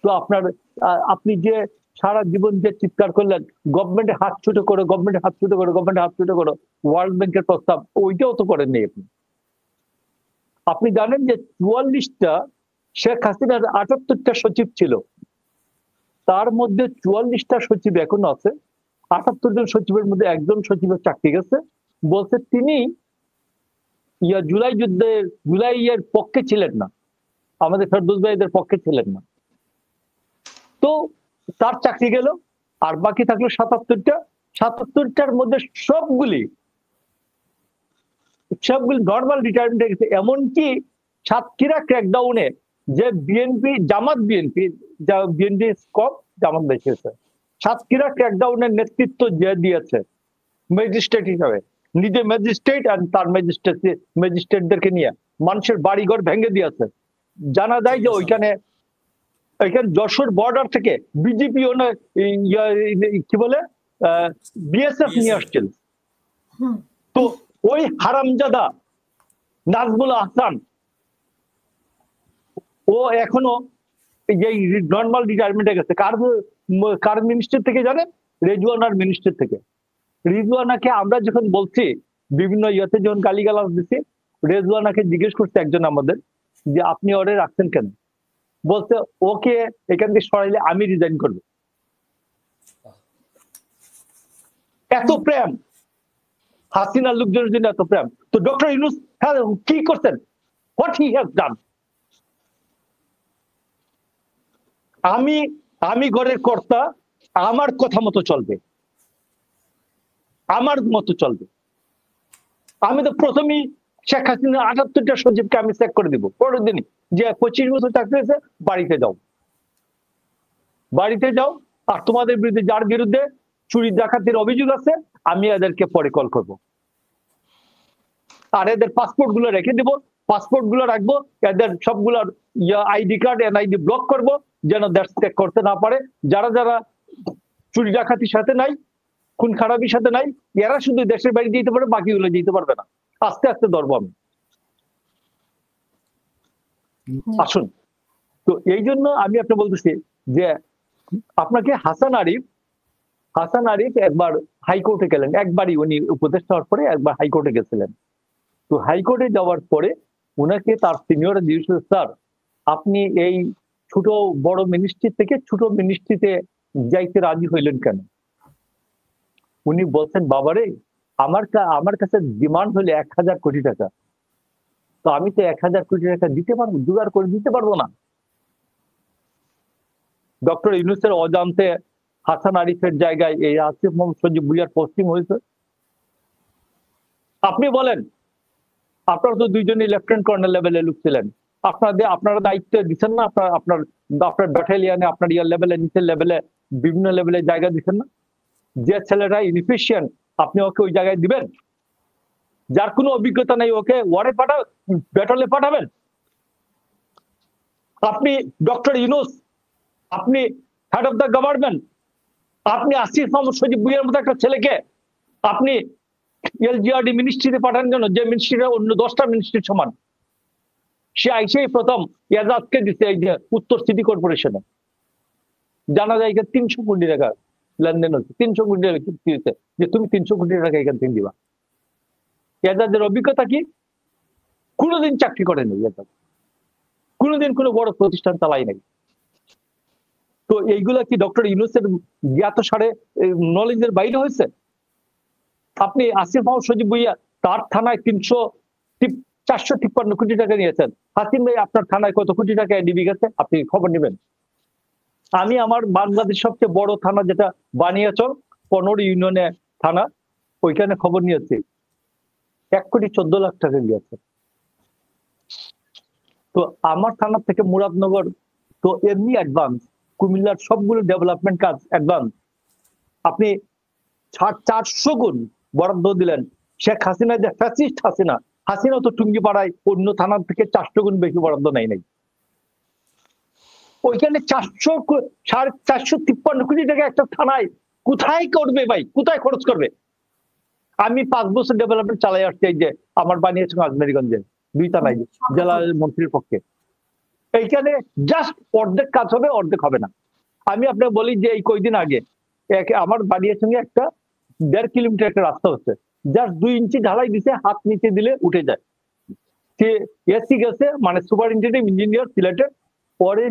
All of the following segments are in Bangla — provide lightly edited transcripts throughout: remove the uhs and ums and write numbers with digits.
তো আপনার আপনি যে সারা জীবন যে চিৎকার করলেন গভর্নমেন্টে হাত ছুটো করো, গভর্নমেন্টে হাত ছুটো করো, গভর্নমেন্টে হাত ছুটো করো, ওয়ার্ল্ড ব্যাংকের প্রস্তাব ওইটাও তো করেননি আপনি। আপনি জানেন যে 44টা শেখ হাসিনার 78টা সচিব ছিল, তার মধ্যে 44টা সচিব এখন আছে, 78 জন সচিবের মধ্যে একজন সচিবের চাকরি গেছে, বলছে তিনি জুলাই যুদ্ধের জুলাইয়ের পক্ষে ছিলেন না, আমাদের ফেরদৌস ভাইদের পক্ষে ছিলেন না, তো তার চাকরি গেল। আর বাকি থাকলো 77টা, 77টার মধ্যে সবগুলি নর্মাল রিটায়ারমেন্ট হয়ে গেছে। এমনকি সাতক্ষীরা ক্র্যাকডাউনে যে বিএনপি জামাত বিএনপি কম জামাত বেঁচেছে, সাতক্ষীরা ক্র্যাকডাউনের নেতৃত্ব যে দিয়েছে ম্যাজিস্ট্রেট হিসাবে, নিজে ম্যাজিস্ট্রেট আর তার ম্যাজিস্ট্রেটদেরকে নিয়ে মানুষের বাড়িঘর ভেঙে দিয়েছে। জানা যায় যে ওইখানে যশোর বর্ডার থেকে বিজেপি কি বলে বিএসএফ নিয়ে আসছিল। তো ওই হারামজাদা নাজমুল আহসান ও এখনো এই নর্মাল রিটায়ারমেন্টে গেছে। কার মিনিস্ট্রি থেকে জানেন? রেজওয়ানার মিনিস্ট্রি থেকে। রিজওয়ানাকে আমরা যখন বলছি বিভিন্ন ইয়েতে যখন গালিগালাজ দিচ্ছি, রেজওয়ানাকে জিজ্ঞেস করছে একজন আমাদের যে আপনি ওরে রাখছেন কেন, বলছে ওকে এখান থেকে সরাইলে আমি রিজাইন করবো। এত প্রেম হাসিনার লোকজনের জন্য, এত প্রেম। তো ডক্টর ইউনূস কি করছেন? What he has done. আমি ঘরের কর্তা, আমার কথা মতো চলবে, আমার মতো চলবে। আমি তো প্রথমেই শেখ হাসিনা 78টা সচিবকে আমি চেক করে দিব পরের দিনই, যে 25 বছর চাকরি হয়েছে, বাড়িতে যাও, বাড়িতে যাও, আর তোমাদের বিরুদ্ধে যার বিরুদ্ধে চুরি ডাকাতির অভিযোগ আছে আমি এদেরকে পরে কল করব, আর এদের পাসপোর্ট গুলো রেখে দিব, পাসপোর্ট গুলো রাখবো, এদের সবগুলোর আইডি কার্ড এনআইডি ব্লক করব, যেন দেশ ত্যাগ করতে না পারে। যারা যারা চুরি ডাকাতির সাথে নাই, খুন খারাপির সাথে নাই, এরা শুধু দেশের বাইরে যেতে পারে, বাকিগুলো যেতে পারবে না। আস্তে আস্তে ধরবো আমি। আসুন, তো এই জন্য আমি আপনাকে বলতেছি যে আপনাকে হাসান আরিফ একবার হাইকোর্টে গেলেন, একবারই উনি উপদেষ্টা হওয়ার পরে একবার হাইকোর্টে গেছিলেন। তো হাইকোর্টে যাওয়ার পরে উনাকে তার সিনিয়র দিয়েছিল, স্যার আপনি এই ছোট বড় মিনিস্ট্রি থেকে ছোট মিনিস্ট্রিতে যাইতে রাজি হইলেন কেন? উনি বলছেন বাবারে আমার কাছে ডিমান্ড হলে 1000 কোটি টাকা, তো আমি তো 1000 কোটি টাকা দিতে পারবো, জোগাড় করে দিতে পারবো না। ডক্টর ইউনূসের অজান্তে হাসান আরিফের জায়গায় এই আসিফ মোহাম্মদ সজীব ভুইয়ার পোস্টিং হয়েছে। আপনি বলেন, আপনারা তো দুইজনই লেফটেন্যান্ট কর্নেল লেভেলে লোক ছিলেন, আপনারা দায়িত্ব দিচ্ছেন না? আপনার ব্যাটালিয়ানে, আপনার ইয়ার লেভেলে, নিচের লেভেলে, বিভিন্ন লেভেলে জায়গা দিচ্ছেন না? যে ছেলেটা ইনএফিশিয়েন্ট আপনি ওকে ওই জায়গায় দিবেন? যার কোনো অভিজ্ঞতা নেই ওকে ওয়ারে ব্যাটলে পাঠাবেন? আপনি ডক্টর ইউনূস, আপনি হেড অফ দ্য গভর্নমেন্ট, আপনি আসিফ মোহাম্মদ সজীব ভুইয়ার মতো একটা ছেলেকে আপনি এলজিআরডি মিনিস্ট্রিতে পাঠান কেন, যে মিনিস্ট্রিটা অন্য 10টা মিনিস্ট্রির সমান? সে আইসেই প্রথম এজাজকে দিচ্ছে এই যে উত্তর সিটি কর্পোরেশনে, জানা যায় 300 কোটি টাকা লেনদেন হচ্ছে, 300 কোটি টাকা চুক্তি হচ্ছে, যে তুমি 300 কোটি টাকা এখান থেকে দিবা। এজাজের অভিজ্ঞতা কি? কোনোদিন চাকরি করেনি এজাজ, কোনোদিন কোনো বড় প্রতিষ্ঠান চালাই নাই। তো এইগুলা কি ডক্টর ইউনূসের জ্ঞাত সারে নলেজের বাইরে হয়েছে? আপনি আসিফ মোহাম্মদ সজীব ভুইয়া তার থানায় 453 কোটি টাকা নিয়েছেন। হাসিম ভাই আপনার থানায় কত কোটি টাকা এডিবি গেছে আপনি খবর নেবেন? আমি আমার বাংলাদেশ সবচেয়ে বড় থানা যেটা বানিয়াচং 15 ইউনিয়নে থানা, ওইখানে খবর নিয়েছি 1,14,00,000 টাকা গিয়েছে। তো আমার থানা থেকে মুরাদনগর তো এমনি অ্যাডভান্স, কুমিল্লার সবগুলো ডেভেলপমেন্ট কাজ অ্যাডভান্স। আপনি 400 গুণ বরাদ্দ দিলেন। শেখ হাসিনা যে ফ্যাসিস্ট হাসিনা তো টুঙ্গিপাড়ায় অন্য থানার থেকে 400 গুণ বেশি বরাদ্দ নেয় নাই। ওইখানে 453 কোটি টাকা একটা থানায় কোথায় করবে ভাই, কোথায় খরচ করবে? আমি 5 বছর ডেভেলপমেন্ট চালাই আসছি, এই যে আমার বানিয়েছে আজমেরীগঞ্জে 2 থানায় জেলা মন্ত্রীর পক্ষে। এইখানে জাস্ট অর্ধেক কাজ হবে, অর্ধেক হবে না। আমি আপনাকে বলি যে এই কয়দিন আগে আমার বাড়ির সঙ্গে একটা 1.5 কিলোমিটার একটা রাস্তা হচ্ছে, জাস্ট 2 ইঞ্চি ঢালাই দিছে, হাত নিচে দিলে উঠে যায়। সে এসি গেছে, মানে সুপারিনটেন্ডেন্ট ইঞ্জিনিয়ার সিলেটের। পরে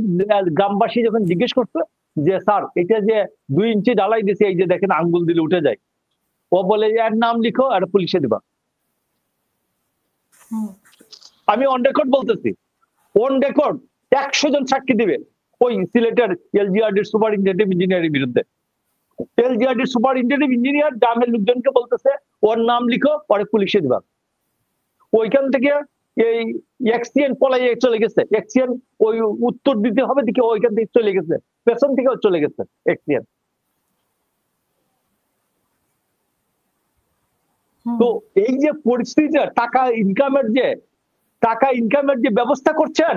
গ্রামবাসী যখন জিজ্ঞেস করছে যে স্যার এটা যে 2 ইঞ্চি ঢালাই দিছে, এই যে দেখেন আঙ্গুল দিলে উঠে যায়, ও বলে এর নাম লিখো আর পুলিশে দিবা। আমি অন রেকর্ড বলতেছি, অন রেকর্ড 100 জন সাক্ষী দিবে ওই সিলেটের এলজিআরডি সুপারিনটেন্ডেন্ট ইঞ্জিনিয়ারের বিরুদ্ধে। এলজিআরডি সুপারিনটেন্ডেন্ট ইঞ্জিনিয়ার গ্রামের লোকজনকে বলতেছে ওর নাম লিখো পরে পুলিশে দিবা। ওইখান থেকে এই এক্সিয়েন পলাইয়ে চলে গেছে, এক্সিয়েন ওই উত্তর দিতে হবে দিকে ওইখান থেকে চলে গেছে, পেছন থেকে চলে গেছে এক্সিয়েন। তো এই যে পরিস্থিতিটা, টাকা ইনকামের যে ব্যবস্থা করছেন,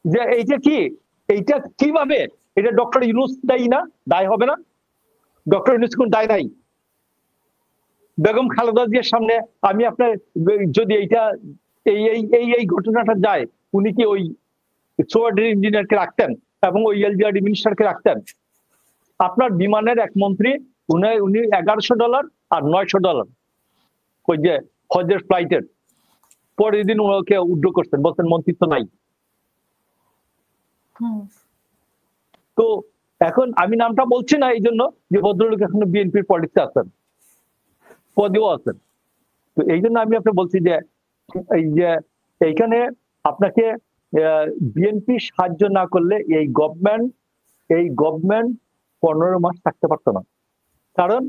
যে এইটা কি, এইটা কিভাবে, এটা ডক্টর ইউনূস দায়ী না? দায় হবে না? ডক্টর ইউনূস কোন দায় নাই? বেগম খালেদা জিয়ার সামনে আমি আপনার, যদি এইটা এই এই এই এই ঘটনাটা যায়, উনি কি ওই সুপারিনটেন্ডেন্ট ইঞ্জিনিয়ারকে রাখতেন এবং ওই এলজিআরডি মিনিস্টারকে রাখতেন? আপনার বিমানের এক মন্ত্রী, উনি $1100 আর $900 ওই যে হজের ফ্লাইটের, পরের দিন ওকে উড্র করছেন, বলছেন মন্ত্রিত্ব নাই। তো এখন আমি নামটা বলছি না এই জন্য যে ভদ্রলোক এখনো বিএনপির পলিটিক্সে আছেন, পদেও আছেন। তো এই জন্য আমি আপনাকে বলছি যে এই যে এইখানে আপনাকে বিএনপি সাহায্য না করলে এই গভর্নমেন্ট 15 মাস থাকতে পারতো না। কারণ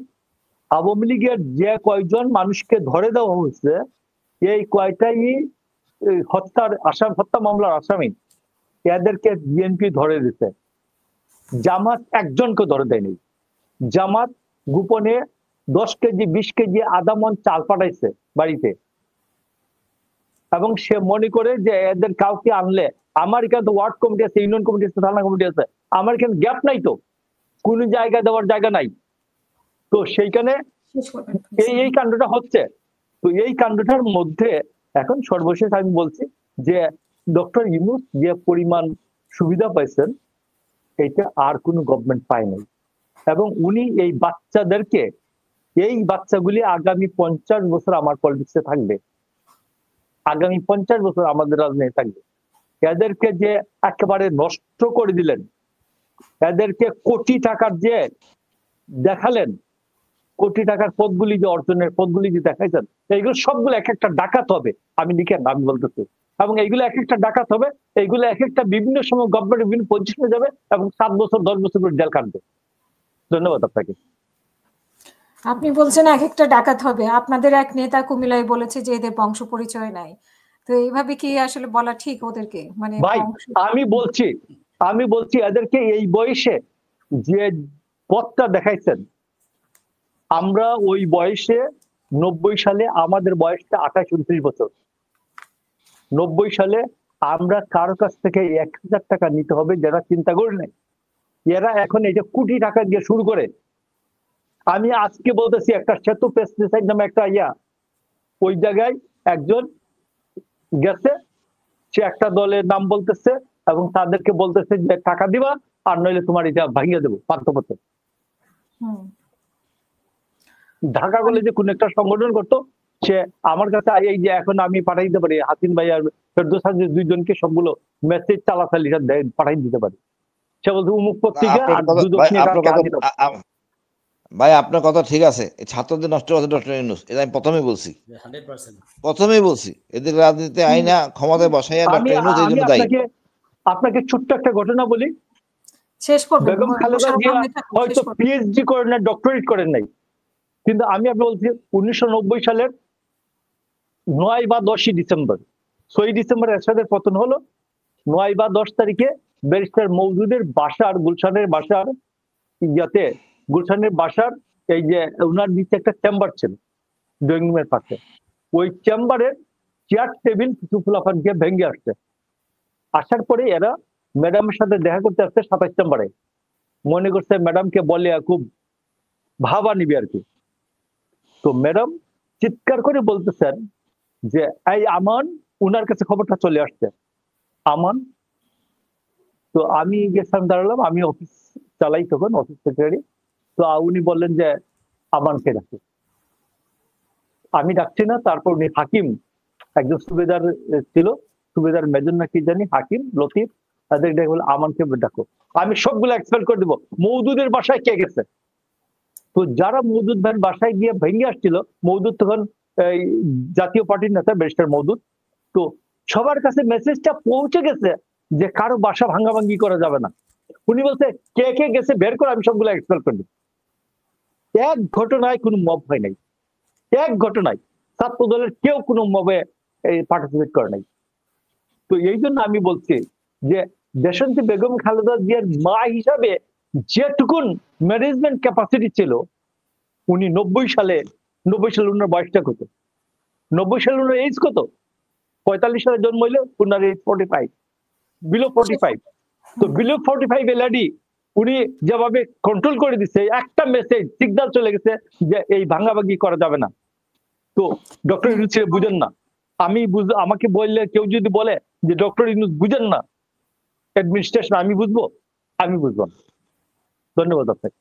আওয়ামী লীগের যে কয়জন মানুষকে ধরে দেওয়া হয়েছে, এই কয়টাই হত্যা মামলার আসামি, এদেরকে বিএনপি ধরে দিতে। জামাত একজনকে ধরে দেয়নি। জামাত গোপনে 10 কেজি 20 কেজি আধা মন চাল পাঠাইছে বাড়িতে, এবং সে মনে করে যে এদের কাউকে আনলে, আমার এখানে তো ওয়ার্ড কমিটি আছে, ইউনিয়ন কমিটি আছে, থানা কমিটি আছে, আমার এখানে গ্যাপ নাই, তো কোন জায়গা দেওয়ার জায়গা নাই, তো সেইখানে এই কাণ্ডটা হচ্ছে। তো এই কাণ্ডটার মধ্যে এখন সর্বশেষ আমি বলছি যে ডক্টর ইউনূস যে পরিমাণ সুবিধা পাইছেন, এটা আর কোনো গভর্নমেন্ট পায় নাই। এবং উনি এই বাচ্চাদেরকে, এই বাচ্চাগুলি আগামী 50 বছর আমার পলিটিক্সে থাকবে, আগামী 50 বছর আমাদের রাজনীতি থাকবে। এদেরকে যে একেবারে নষ্ট করে দিলেন, এদেরকে কোটি টাকার যে দেখালেন, কোটি টাকার পদগুলি যে অর্জনের পদগুলি যে দেখাইছেন, এইগুলো সবগুলো এক একটা ডাকাত হবে। আমি লিখেন, আমি বলতেছি, এবং এইগুলো এক একটা ডাকাত হবে, এইগুলো এক একটা বিভিন্ন সময় গভর্নমেন্ট বিভিন্ন পজিশনে যাবে এবং 7 বছর 10 বছর করে জেল কাটবে। ধন্যবাদ আপনাকে। আপনি বলছেন এক একটা ডাকাত হবে, আপনাদের এক নেতা কুমিল্লায় বলেছে যে এদের বংশ পরিচয় নাই, তো এইভাবে কি আসলে বলা ঠিক ওদেরকে? মানে ভাই আমি বলছি এদেরকে এই বয়সে যে পথটা দেখাইছেন, আমরা ওই বয়সে 90 সালে, আমাদের বয়সটা 28-29 বছর, 90 সালে আমরা কারো কাছ থেকে 1000 টাকা নিতে হবে যারা চিন্তা করি নাই, এরা এখন এই যে কোটি টাকা দিয়ে শুরু করে। আমি আজকে বলতেছি, একটা সেতু পেস্টিসাইড নামে একটা ওই জায়গায় একজন গেছে, সে একটা দলের নাম বলতেছে এবং তাদেরকে বলতেছে যে টাকা দিবা আর নইলে তোমার এটা ভাঙিয়ে দেবো পার্থপত্র। ঢাকা কলেজে কোন একটা সংগঠন করতো, সে আমার কাছে এই যে এখন আমি পাঠাই দিতে পারি, হাসিন ভাই আর ফেরদৌস হাসান দুইজনকে সবগুলো মেসেজ চালাচালিটা পাঠাই দিতে পারি। সে বলছে অমুক পত্রিকা আর দুদক নিয়ে ভাই আপনার কথা ঠিক আছে, ছাত্রদের নষ্ট হচ্ছে ডক্টর ইউনূস, এটা আমি প্রথমেই বলছি এদের রাজনীতি আইনা ক্ষমতায় বসাইয়া ডক্টর ইউনূস এই জন্য দায়ী। আপনাকে ছোট্ট একটা ঘটনা বলি, শেষ করবেন। বেগম খালেদা জিয়া হয়তো পিএইচডি করেন না, ডক্টরেট করেন নাই, কিন্তু আমি বলছি 1990 সালের 9 বা 10 ডিসেম্বর, 6 ডিসেম্বর এরশাদের পতন হলো, 9 বা 10 তারিখে ব্যারিস্টার মওদুদের বাসার, গুলশানের বাসার ইয়াতে, গুলশানের বাসার এই যে উনার নিচে একটা চেম্বার ছিল ড্রয়িং রুমের পাশে, ওই চেম্বারের চেয়ার টেবিল কিছু ফুলাফান দিয়ে ভেঙে আসছে। আসার পরে এরা ম্যাডামের সাথে দেখা করতে আসছে 27 চেম্বারে, মনে করছে ম্যাডামকে বলে খুব ভাবা নিবে আর কি। তো ম্যাডাম চিৎকার করে বলতেছেন যে এই আমান, উনার কাছে খবরটা চলে আসছে আমান। তো আমি গেছিলাম, দাঁড়ালাম, আমি অফিস চালাই তখন, অফিস সেক্রেটারি। তো উনি বললেন যে আমানকে ডাকে। আমি ডাকছি না। তারপর উনি হাকিম, একজন সুবেদার ছিল, সুবেদার মেজর না কি জানি, হাকিম লতিফ, তাদের ডেকে বলে আমানকে ডাকো। আমি সবগুলো এক্সপেল করে দিব। মওদুদের বাসায় কে গেছে? তো যারা মওদুদ ভাইয়ের বাসায় গিয়ে ভেঙে আসছিল, মওদুদ তখন এই জাতীয় পার্টির নেতা ব্যারিস্টার মওদুদ, তো সবার কাছে মেসেজটা পৌঁছে গেছে যে কারো বাসা ভাঙ্গাভাঙ্গি করা যাবে না। উনি বলছে কে কে গেছে বের করে, আমি সবগুলো এক্সপেল করে দিব। এক ঘটনায় কোনো মব হয় নাই, এক ঘটনায় ছাত্র দলের কেউ কোনো মবে পার্টিসিপেট করে নাই। তো এই জন্য আমি বলছি যে দেশান্তী বেগম খালেদা জিয়ার মা হিসাবে যেটুকুন ম্যানেজমেন্ট ক্যাপাসিটি ছিল, উনি 90 সালে উনার বয়সটা কত? 90 সালে উনার এজ কত? 45 সালে জন্ম হইলে উনার এজ 45, বিলো 45। তো বিলো 45 লেডি উনি যেভাবে কন্ট্রোল করে দিচ্ছে, একটা মেসেজ সিগন্যাল চলে গেছে যে এই ভাঙাভাঙি করা যাবে না। তো ডক্টর ইউনূস বুঝেন না। আমাকে বললে, কেউ যদি বলে যে ডক্টর ইউনূস বুঝেন না অ্যাডমিনিস্ট্রেশন, আমি বুঝবো? আমি বুঝবো না। ধন্যবাদ আপনাকে।